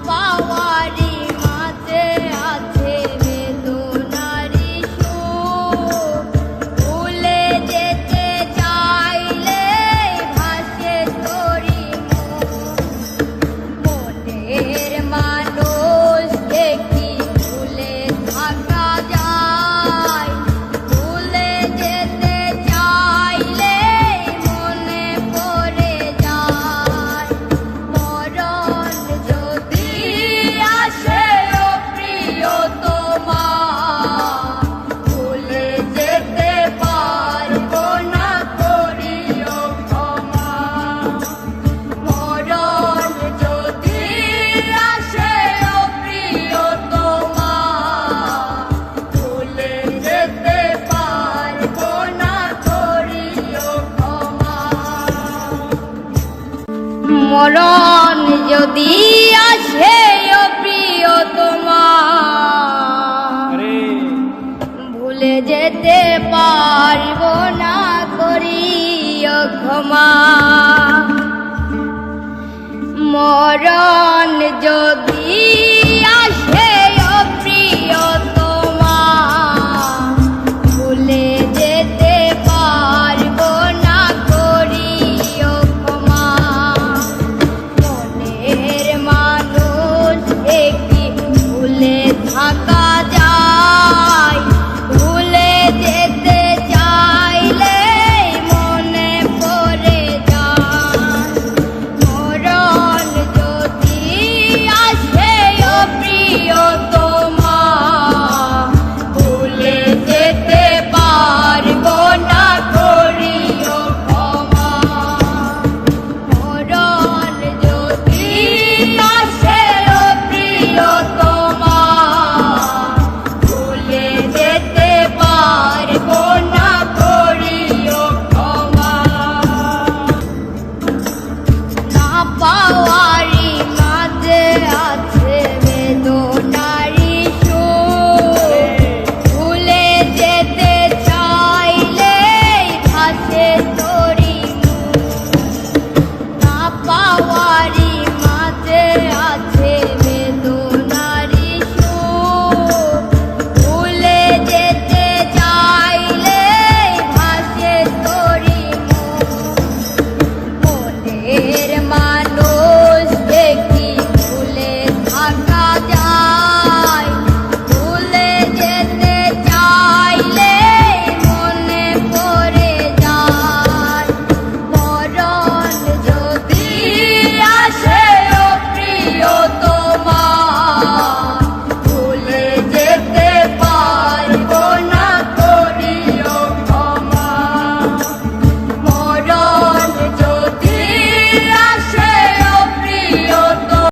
পাওয়ারি মাঝে আছে বেদনারি সুখ, ভুলে যেতে চাইলে ভাসে তোরি মনের মানুষকে কি ভুলে থাকা যায়? ভুলে যেতে চাইলে মনে পড়ে যায়। মরণ যদি আসে ও প্রিয়তমা, ভুলে যেতে পারবো না করিও ক্ষমা। মরণ যদি আসে ও প্রিয়তমা, ভুলে যেতে পারবো না করিও ক্ষমা। মরণ যদি আসে ও প্রিয়তমা, ভুলে যেতে পারবো না করিও ক্ষমা। মরণ যদি আসে ও প্রিয়তমা, ভুলে যেতে পারবো না করিও ক্ষমা। মনের মানুষকে কি ভুলে থাকা যায়? ভুলে যেতে চাইলে মনে পড়ে যায়। মরণ যদি আসে ও প্রিয়তমা,